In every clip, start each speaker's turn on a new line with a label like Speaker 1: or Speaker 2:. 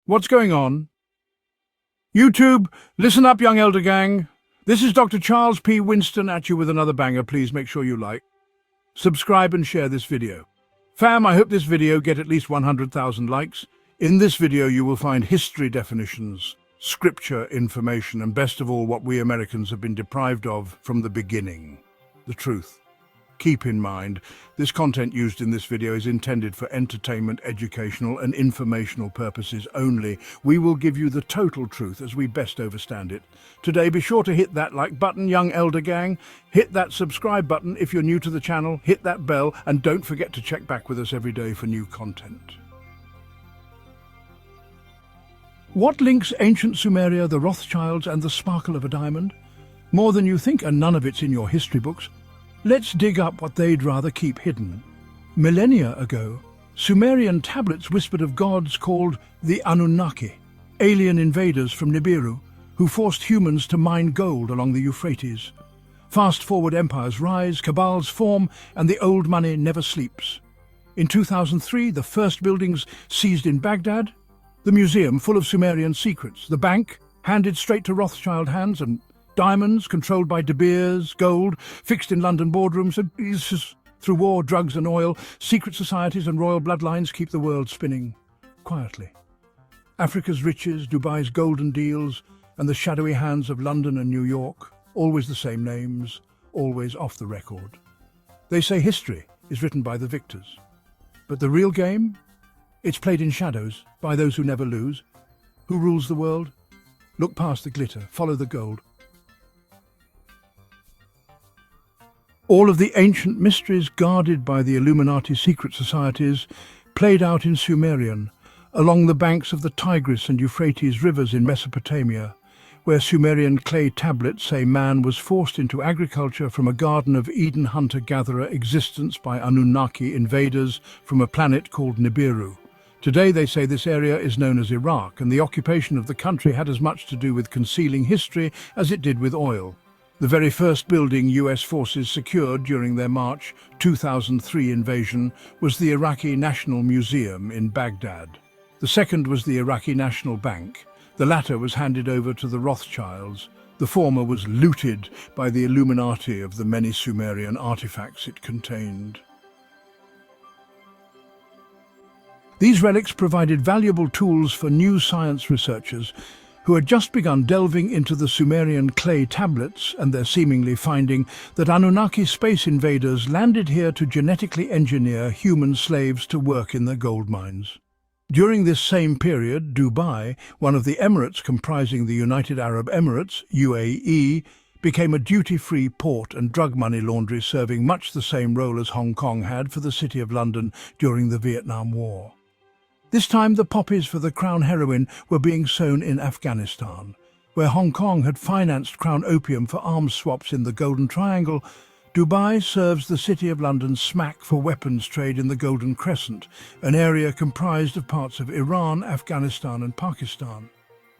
Speaker 1: What's going on? YouTube, listen up, young elder gang. This is Dr. Charles P. Winston at you with another banger. Please make sure you like, subscribe and share this video. Fam, I hope this video get at least 100,000 likes. In this video you will find history definitions, scripture information, and best of all what we Americans have been deprived of from the beginning, the truth. Keep in mind, this content used in this video is intended for entertainment, educational and informational purposes only. We will give you the total truth as we best understand it. Today, be sure to hit that like button, young elder gang. Hit that subscribe button if you're new to the channel. Hit that bell and don't forget to check back with us every day for new content. What links ancient Sumeria, the Rothschilds and the sparkle of a diamond? More than you think, and none of it's in your history books. Let's dig up what they'd rather keep hidden. Millennia ago, Sumerian tablets whispered of gods called the Anunnaki, alien invaders from Nibiru, who forced humans to mine gold along the Euphrates. Fast-forward empires rise, cabals form, and the old money never sleeps. In 2003, the first buildings seized in Baghdad, the museum full of Sumerian secrets, the bank handed straight to Rothschild hands, and diamonds controlled by De Beers, gold fixed in London boardrooms, and through war, drugs and oil, secret societies and royal bloodlines keep the world spinning quietly. Africa's riches, Dubai's golden deals, and the shadowy hands of London and New York, always the same names, always off the record. They say history is written by the victors. But the real game? It's played in shadows by those who never lose. Who rules the world? Look past the glitter, follow the gold. All of the ancient mysteries guarded by the Illuminati secret societies played out in Sumerian, along the banks of the Tigris and Euphrates rivers in Mesopotamia, where Sumerian clay tablets say man was forced into agriculture from a Garden of Eden hunter-gatherer existence by Anunnaki invaders from a planet called Nibiru. Today they say this area is known as Iraq, and the occupation of the country had as much to do with concealing history as it did with oil. The very first building US forces secured during their March 2003 invasion was the Iraqi National Museum in Baghdad. The second was the Iraqi National Bank. The latter was handed over to the Rothschilds. The former was looted by the Illuminati of the many Sumerian artifacts it contained. These relics provided valuable tools for new science researchers who had just begun delving into the Sumerian clay tablets and their seemingly finding that Anunnaki space invaders landed here to genetically engineer human slaves to work in their gold mines. During this same period, Dubai, one of the emirates comprising the United Arab Emirates, UAE, became a duty-free port and drug money laundry, serving much the same role as Hong Kong had for the City of London during the Vietnam War. This time the poppies for the crown heroin were being sown in Afghanistan, where Hong Kong had financed crown opium for arms swaps in the Golden Triangle. Dubai serves the City of London smack for weapons trade in the Golden Crescent, an area comprised of parts of Iran, Afghanistan and Pakistan.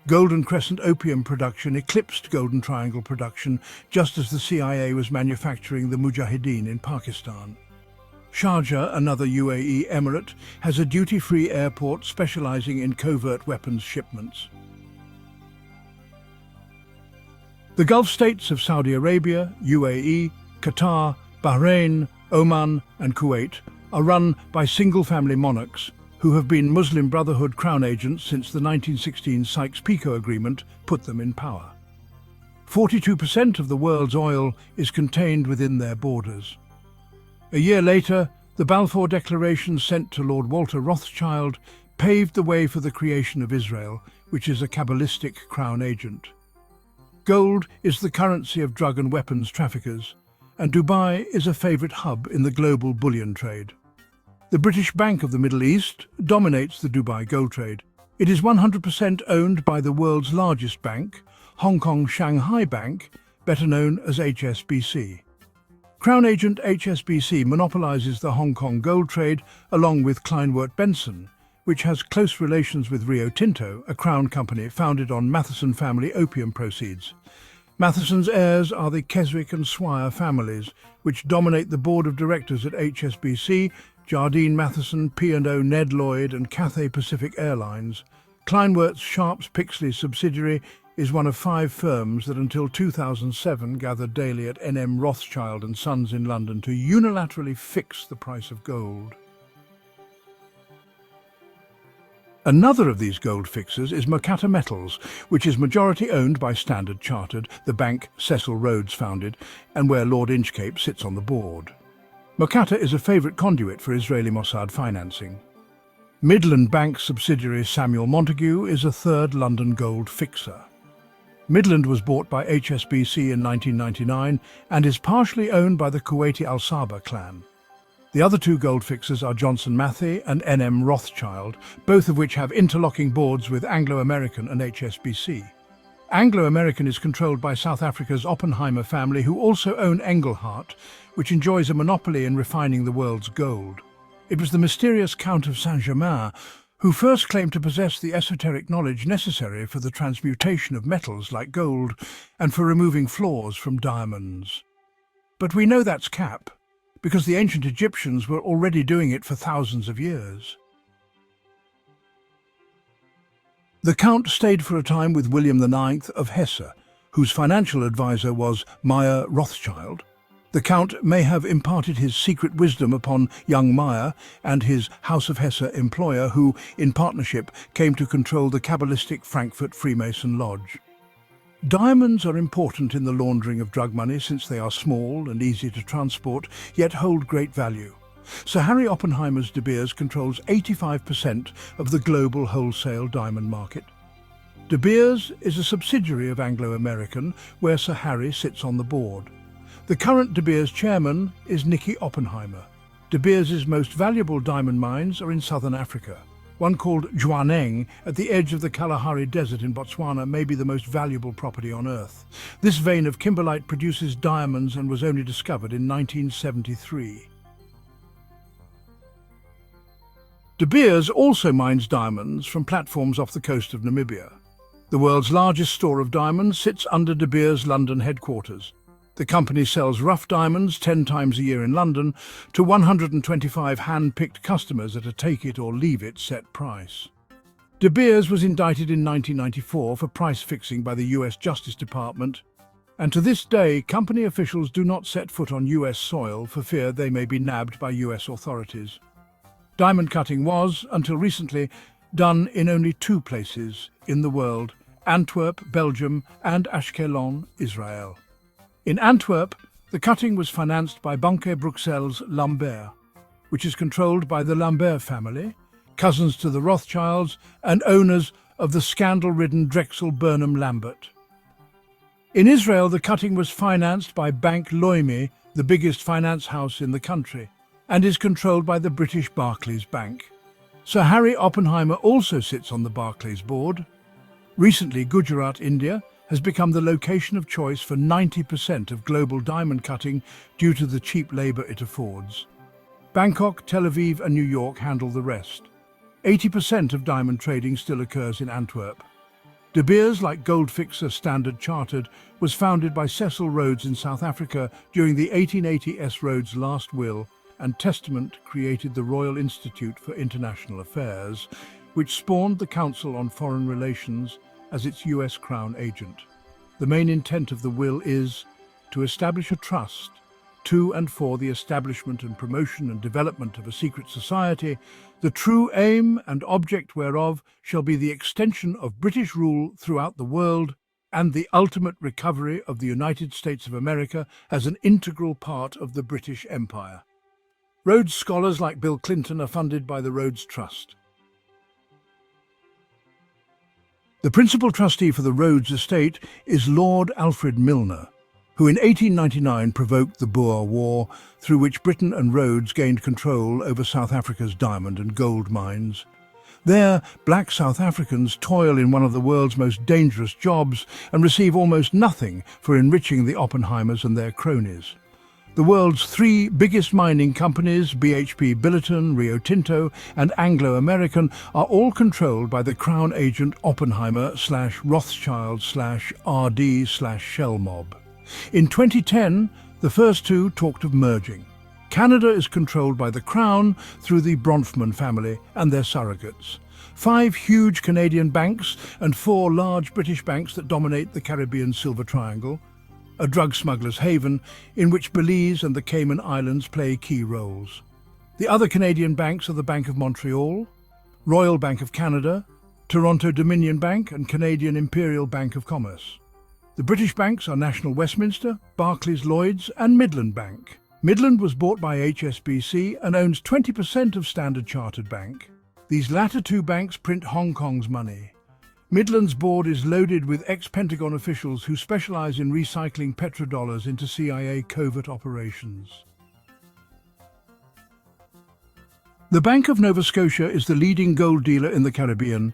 Speaker 1: Golden Crescent opium production eclipsed Golden Triangle production, just as the CIA was manufacturing the Mujahideen in Pakistan. Sharjah, another UAE emirate, has a duty-free airport specializing in covert weapons shipments. The Gulf states of Saudi Arabia, UAE, Qatar, Bahrain, Oman and Kuwait are run by single-family monarchs who have been Muslim Brotherhood crown agents since the 1916 Sykes-Picot Agreement put them in power. 42% of the world's oil is contained within their borders. A year later, the Balfour Declaration sent to Lord Walter Rothschild paved the way for the creation of Israel, which is a Kabbalistic crown agent. Gold is the currency of drug and weapons traffickers, and Dubai is a favorite hub in the global bullion trade. The British Bank of the Middle East dominates the Dubai gold trade. It is 100% owned by the world's largest bank, Hong Kong Shanghai Bank, better known as HSBC. Crown agent HSBC monopolizes the Hong Kong gold trade along with Kleinwort Benson, which has close relations with Rio Tinto, a crown company founded on Matheson family opium proceeds. Matheson's heirs are the Keswick and Swire families, which dominate the board of directors at HSBC, Jardine Matheson, P&O Ned Lloyd and Cathay Pacific Airlines. Kleinwert's Sharps Pixley subsidiary is one of 5 firms that until 2007 gathered daily at NM Rothschild and Sons in London to unilaterally fix the price of gold. Another of these gold fixers is Mercator Metals, which is majority owned by Standard Chartered, the bank Cecil Rhodes founded, and where Lord Inchcape sits on the board. Mercator is a favourite conduit for Israeli Mossad financing. Midland Bank subsidiary Samuel Montague is a third London gold fixer. Midland was bought by HSBC in 1999 and is partially owned by the Kuwaiti Al Saba clan. The other 2 gold fixers are Johnson Matthey and NM Rothschild, both of which have interlocking boards with Anglo-American and HSBC. Anglo-American is controlled by South Africa's Oppenheimer family, who also own Engelhart, which enjoys a monopoly in refining the world's gold. It was the mysterious Count of Saint-Germain who first claimed to possess the esoteric knowledge necessary for the transmutation of metals like gold and for removing flaws from diamonds. But we know that's cap, because the ancient Egyptians were already doing it for thousands of years. The Count stayed for a time with William IX of Hesse, whose financial advisor was Meyer Rothschild. The Count may have imparted his secret wisdom upon young Meyer and his House of Hesse employer, who, in partnership, came to control the Kabbalistic Frankfurt Freemason Lodge. Diamonds are important in the laundering of drug money since they are small and easy to transport, yet hold great value. Sir Harry Oppenheimer's De Beers controls 85% of the global wholesale diamond market. De Beers is a subsidiary of Anglo-American, where Sir Harry sits on the board. The current De Beers chairman is Nicky Oppenheimer. De Beers' most valuable diamond mines are in southern Africa. One called Jwaneng, at the edge of the Kalahari Desert in Botswana, may be the most valuable property on Earth. This vein of kimberlite produces diamonds and was only discovered in 1973. De Beers also mines diamonds from platforms off the coast of Namibia. The world's largest store of diamonds sits under De Beers' London headquarters. The company sells rough diamonds 10 times a year in London to 125 hand-picked customers at a take-it-or-leave-it set price. De Beers was indicted in 1994 for price fixing by the US Justice Department, and to this day company officials do not set foot on US soil for fear they may be nabbed by US authorities. Diamond cutting was, until recently, done in only 2 places in the world: Antwerp, Belgium, and Ashkelon, Israel. In Antwerp, the cutting was financed by Banque Bruxelles Lambert, which is controlled by the Lambert family, cousins to the Rothschilds and owners of the scandal-ridden Drexel Burnham Lambert. In Israel, the cutting was financed by Bank Leumi, the biggest finance house in the country, and is controlled by the British Barclays Bank. Sir Harry Oppenheimer also sits on the Barclays board. Recently, Gujarat, India, has become the location of choice for 90% of global diamond cutting due to the cheap labour it affords. Bangkok, Tel Aviv and New York handle the rest. 80% of diamond trading still occurs in Antwerp. De Beers, like gold fixer Standard Chartered, was founded by Cecil Rhodes in South Africa during the 1880 S. Rhodes' last will, and testament created the Royal Institute for International Affairs, which spawned the Council on Foreign Relations as its US Crown agent. The main intent of the will is to establish a trust to and for the establishment and promotion and development of a secret society, the true aim and object whereof shall be the extension of British rule throughout the world and the ultimate recovery of the United States of America as an integral part of the British Empire. Rhodes scholars like Bill Clinton are funded by the Rhodes Trust. The principal trustee for the Rhodes estate is Lord Alfred Milner, who in 1899 provoked the Boer War, through which Britain and Rhodes gained control over South Africa's diamond and gold mines. There, black South Africans toil in one of the world's most dangerous jobs and receive almost nothing for enriching the Oppenheimers and their cronies. The world's 3 biggest mining companies, BHP Billiton, Rio Tinto and Anglo-American, are all controlled by the Crown agent Oppenheimer/Rothschild/RD/Shell mob. In 2010, the first 2 talked of merging. Canada is controlled by the Crown through the Bronfman family and their surrogates. 5 huge Canadian banks and 4 large British banks that dominate the Caribbean Silver Triangle, a drug smuggler's haven in which Belize and the Cayman Islands play key roles. The other Canadian banks are the Bank of Montreal, Royal Bank of Canada, Toronto Dominion Bank and Canadian Imperial Bank of Commerce. The British banks are National Westminster, Barclays Lloyds and Midland Bank. Midland was bought by HSBC and owns 20% of Standard Chartered Bank. These latter 2 banks print Hong Kong's money. Midland's board is loaded with ex-Pentagon officials who specialize in recycling petrodollars into CIA covert operations. The Bank of Nova Scotia is the leading gold dealer in the Caribbean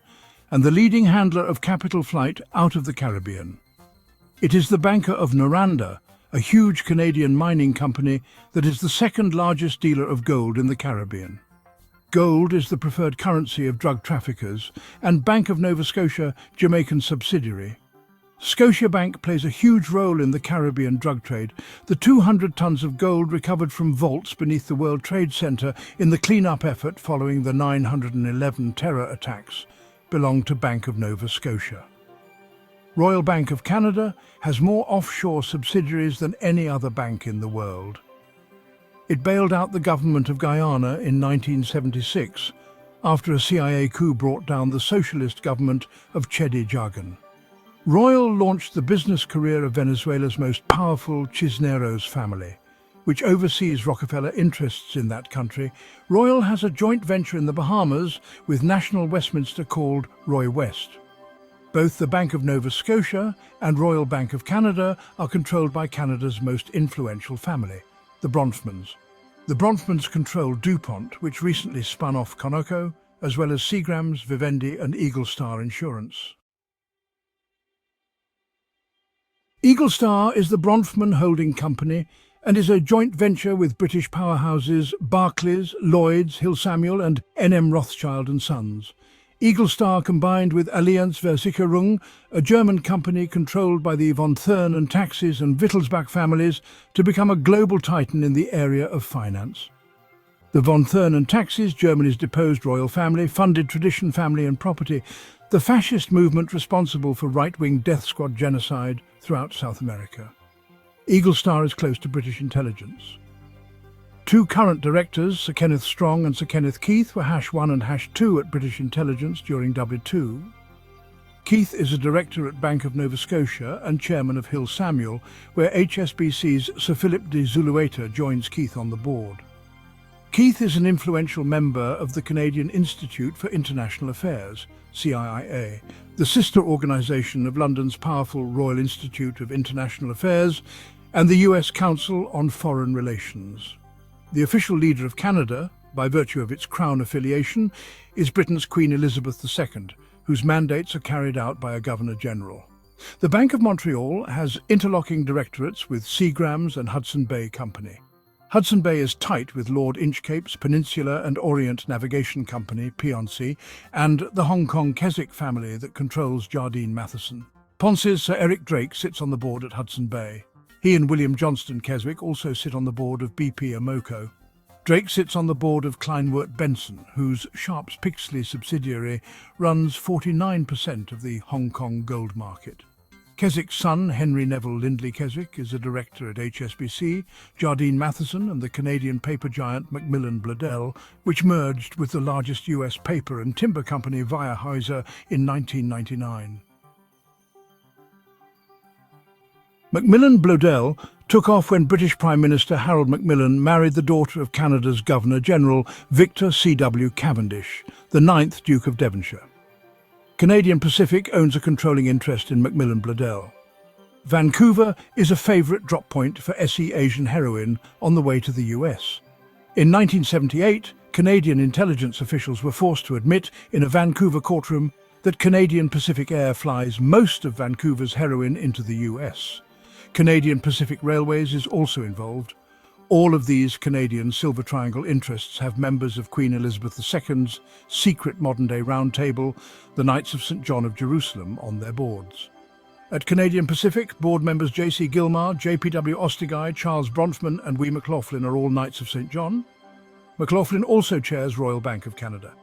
Speaker 1: and the leading handler of capital flight out of the Caribbean. It is the banker of Noranda, a huge Canadian mining company that is the second largest dealer of gold in the Caribbean. Gold is the preferred currency of drug traffickers and Bank of Nova Scotia, Jamaican subsidiary. Scotiabank plays a huge role in the Caribbean drug trade. The 200 tons of gold recovered from vaults beneath the World Trade Center in the clean-up effort following the 9/11 terror attacks belong to Bank of Nova Scotia. Royal Bank of Canada has more offshore subsidiaries than any other bank in the world. It bailed out the government of Guyana in 1976 after a CIA coup brought down the socialist government of Chedi Jagan. Royal launched the business career of Venezuela's most powerful Cisneros family, which oversees Rockefeller interests in that country. Royal has a joint venture in the Bahamas with National Westminster called Roy West. Both the Bank of Nova Scotia and Royal Bank of Canada are controlled by Canada's most influential family, the Bronfmans. The Bronfmans control DuPont, which recently spun off Conoco, as well as Seagrams, Vivendi and Eagle Star Insurance. Eagle Star is the Bronfman holding company and is a joint venture with British powerhouses Barclays, Lloyds, Hill Samuel and N.M. Rothschild and Sons. Eagle Star combined with Allianz Versicherung, a German company controlled by the von Thurn and Taxis and Wittelsbach families, to become a global titan in the area of finance. The von Thurn and Taxis, Germany's deposed royal family, funded tradition, family and property, the fascist movement responsible for right-wing death squad genocide throughout South America. Eagle Star is close to British intelligence. 2 current directors, Sir Kenneth Strong and Sir Kenneth Keith, were #1 and #2 at British intelligence during W2. Keith is a director at Bank of Nova Scotia and chairman of Hill Samuel, where HSBC's Sir Philip de Zulueta joins Keith on the board. Keith is an influential member of the Canadian Institute for International Affairs, CIIA, the sister organisation of London's powerful Royal Institute of International Affairs and the US Council on Foreign Relations. The official leader of Canada, by virtue of its Crown affiliation, is Britain's Queen Elizabeth II, whose mandates are carried out by a Governor-General. The Bank of Montreal has interlocking directorates with Seagrams and Hudson Bay Company. Hudson Bay is tight with Lord Inchcape's Peninsula and Orient Navigation Company, P&C, and the Hong Kong Keswick family that controls Jardine Matheson. Ponce's Sir Eric Drake sits on the board at Hudson Bay. He and William Johnston Keswick also sit on the board of BP Amoco. Drake sits on the board of Kleinwort Benson, whose Sharps Pixley subsidiary runs 49% of the Hong Kong gold market. Keswick's son, Henry Neville Lindley Keswick, is a director at HSBC, Jardine Matheson and the Canadian paper giant Macmillan Bladel, which merged with the largest US paper and timber company Weyerhaeuser in 1999. Macmillan Bladel took off when British Prime Minister Harold Macmillan married the daughter of Canada's Governor-General Victor C.W. Cavendish, the 9th Duke of Devonshire. Canadian Pacific owns a controlling interest in Macmillan Bladel. Vancouver is a favourite drop point for SE Asian heroin on the way to the US. In 1978, Canadian intelligence officials were forced to admit in a Vancouver courtroom that Canadian Pacific Air flies most of Vancouver's heroin into the US. Canadian Pacific Railways is also involved. All of these Canadian Silver Triangle interests have members of Queen Elizabeth II's secret modern-day round table, the Knights of St John of Jerusalem, on their boards. At Canadian Pacific, board members J.C. Gilmar, J.P.W. Ostigui, Charles Bronfman and Wee McLaughlin are all Knights of St John. McLaughlin also chairs Royal Bank of Canada.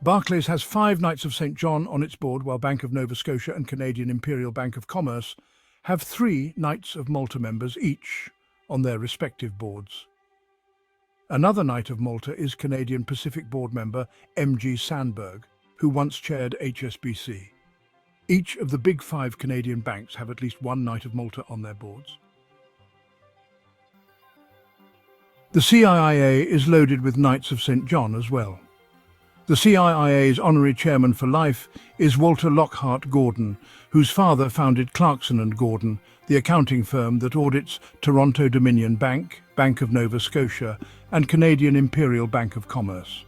Speaker 1: Barclays has 5 Knights of St. John on its board, while Bank of Nova Scotia and Canadian Imperial Bank of Commerce have 3 Knights of Malta members each on their respective boards. Another Knight of Malta is Canadian Pacific board member M.G. Sandberg, who once chaired HSBC. Each of the big 5 Canadian banks have at least 1 Knight of Malta on their boards. The CIIA is loaded with Knights of St. John as well. The CIIA's honorary chairman for life is Walter Lockhart Gordon, whose father founded Clarkson & Gordon, the accounting firm that audits Toronto Dominion Bank, Bank of Nova Scotia, and Canadian Imperial Bank of Commerce.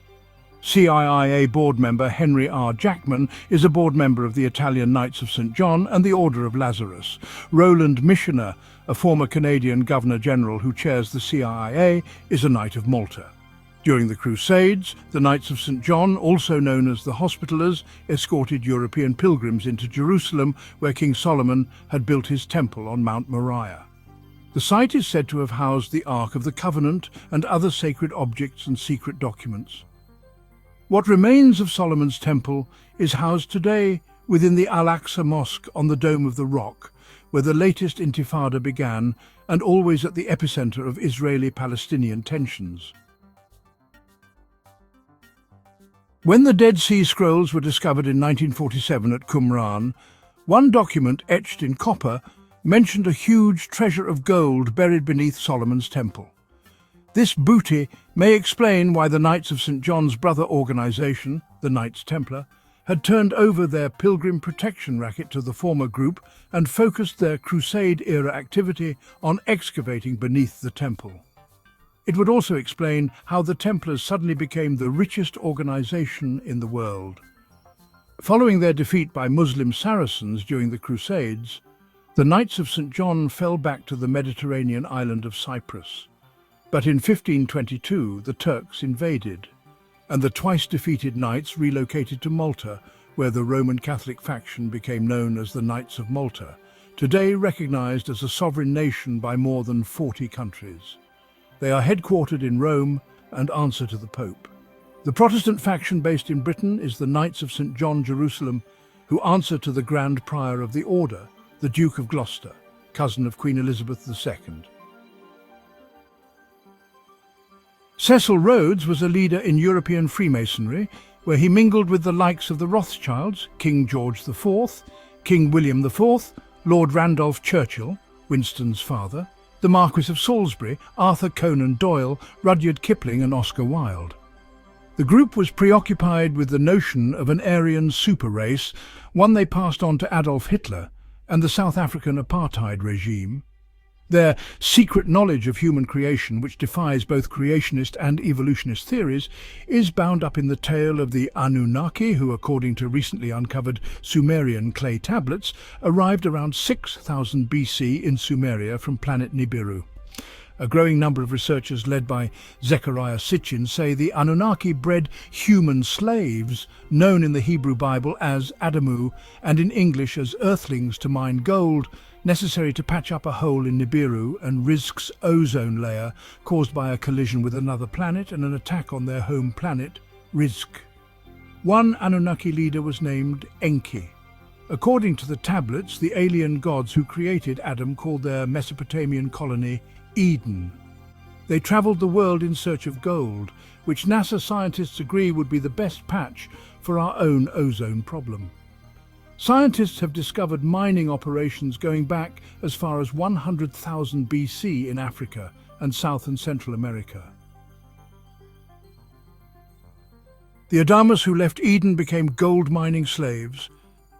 Speaker 1: CIIA board member Henry R. Jackman is a board member of the Italian Knights of St. John and the Order of Lazarus. Roland Michener, a former Canadian Governor-General who chairs the CIIA, is a Knight of Malta. During the Crusades, the Knights of St. John, also known as the Hospitallers, escorted European pilgrims into Jerusalem, where King Solomon had built his temple on Mount Moriah. The site is said to have housed the Ark of the Covenant and other sacred objects and secret documents. What remains of Solomon's temple is housed today within the Al-Aqsa Mosque on the Dome of the Rock, where the latest intifada began, and always at the epicenter of Israeli-Palestinian tensions. When the Dead Sea Scrolls were discovered in 1947 at Qumran, one document etched in copper mentioned a huge treasure of gold buried beneath Solomon's temple. This booty may explain why the Knights of St. John's brother organization, the Knights Templar, had turned over their pilgrim protection racket to the former group and focused their Crusade-era activity on excavating beneath the temple. It would also explain how the Templars suddenly became the richest organization in the world. Following their defeat by Muslim Saracens during the Crusades, the Knights of St. John fell back to the Mediterranean island of Cyprus. But in 1522, the Turks invaded, and the twice-defeated Knights relocated to Malta, where the Roman Catholic faction became known as the Knights of Malta, today recognized as a sovereign nation by more than 40 countries. They are headquartered in Rome and answer to the Pope. The Protestant faction based in Britain is the Knights of St. John Jerusalem, who answer to the Grand Prior of the Order, the Duke of Gloucester, cousin of Queen Elizabeth II. Cecil Rhodes was a leader in European Freemasonry, where he mingled with the likes of the Rothschilds, King George IV, King William IV, Lord Randolph Churchill, Winston's father, the Marquis of Salisbury, Arthur Conan Doyle, Rudyard Kipling and Oscar Wilde. The group was preoccupied with the notion of an Aryan super race, one they passed on to Adolf Hitler and the South African apartheid regime. Their secret knowledge of human creation, which defies both creationist and evolutionist theories, is bound up in the tale of the Anunnaki, who, according to recently uncovered Sumerian clay tablets, arrived around 6000 BC in Sumeria from planet Nibiru. A growing number of researchers led by Zecharia Sitchin say the Anunnaki bred human slaves, known in the Hebrew Bible as Adamu and in English as earthlings, to mine gold, necessary to patch up a hole in Nibiru and Rizq's ozone layer caused by a collision with another planet and an attack on their home planet, Rizq. One Anunnaki leader was named Enki. According to the tablets, the alien gods who created Adam called their Mesopotamian colony Eden. They travelled the world in search of gold, which NASA scientists agree would be the best patch for our own ozone problem. Scientists have discovered mining operations going back as far as 100,000 BC in Africa and South and Central America. The Adamus who left Eden became gold mining slaves,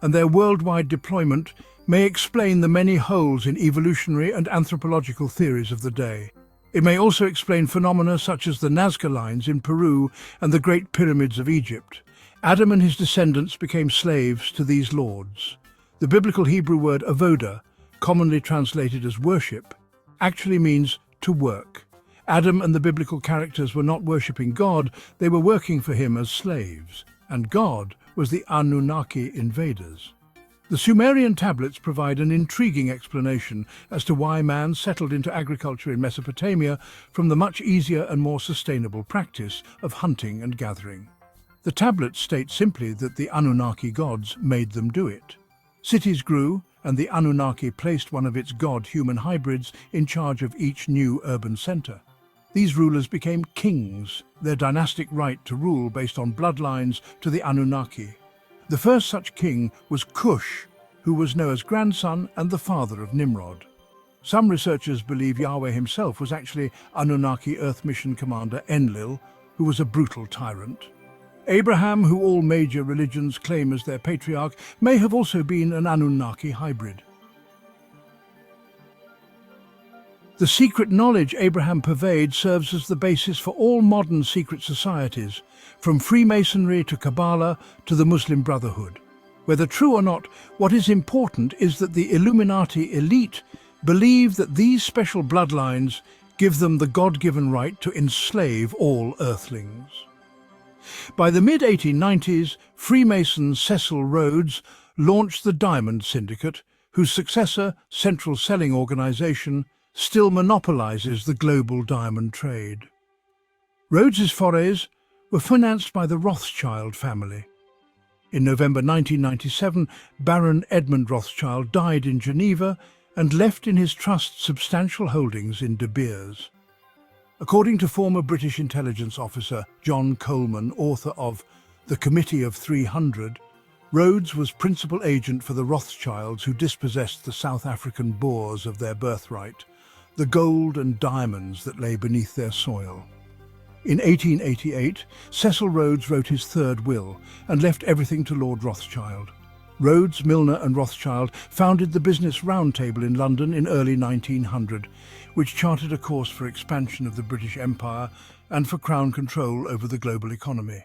Speaker 1: and their worldwide deployment may explain the many holes in evolutionary and anthropological theories of the day. It may also explain phenomena such as the Nazca Lines in Peru and the Great Pyramids of Egypt. Adam and his descendants became slaves to these lords. The biblical Hebrew word avoda, commonly translated as worship, actually means to work. Adam and the biblical characters were not worshipping God, they were working for him as slaves, and God was the Anunnaki invaders. The Sumerian tablets provide an intriguing explanation as to why man settled into agriculture in Mesopotamia from the much easier and more sustainable practice of hunting and gathering. The tablets state simply that the Anunnaki gods made them do it. Cities grew, and the Anunnaki placed one of its god-human hybrids in charge of each new urban centre. These rulers became kings, their dynastic right to rule based on bloodlines to the Anunnaki. The first such king was Cush, who was Noah's grandson and the father of Nimrod. Some researchers believe Yahweh himself was actually Anunnaki Earth Mission Commander Enlil, who was a brutal tyrant. Abraham, who all major religions claim as their patriarch, may have also been an Anunnaki hybrid. The secret knowledge Abraham purveyed serves as the basis for all modern secret societies, from Freemasonry to Kabbalah to the Muslim Brotherhood. Whether true or not, what is important is that the Illuminati elite believe that these special bloodlines give them the God-given right to enslave all earthlings. By the mid-1890s, Freemason Cecil Rhodes launched the Diamond Syndicate, whose successor, Central Selling Organization, still monopolizes the global diamond trade. Rhodes's forays were financed by the Rothschild family. In November 1997, Baron Edmund Rothschild died in Geneva and left in his trust substantial holdings in De Beers. According to former British intelligence officer John Coleman, author of The Committee of 300, Rhodes was principal agent for the Rothschilds who dispossessed the South African Boers of their birthright, the gold and diamonds that lay beneath their soil. In 1888, Cecil Rhodes wrote his third will and left everything to Lord Rothschild. Rhodes, Milner and Rothschild founded the Business Roundtable in London in early 1900, which charted a course for expansion of the British Empire and for Crown control over the global economy.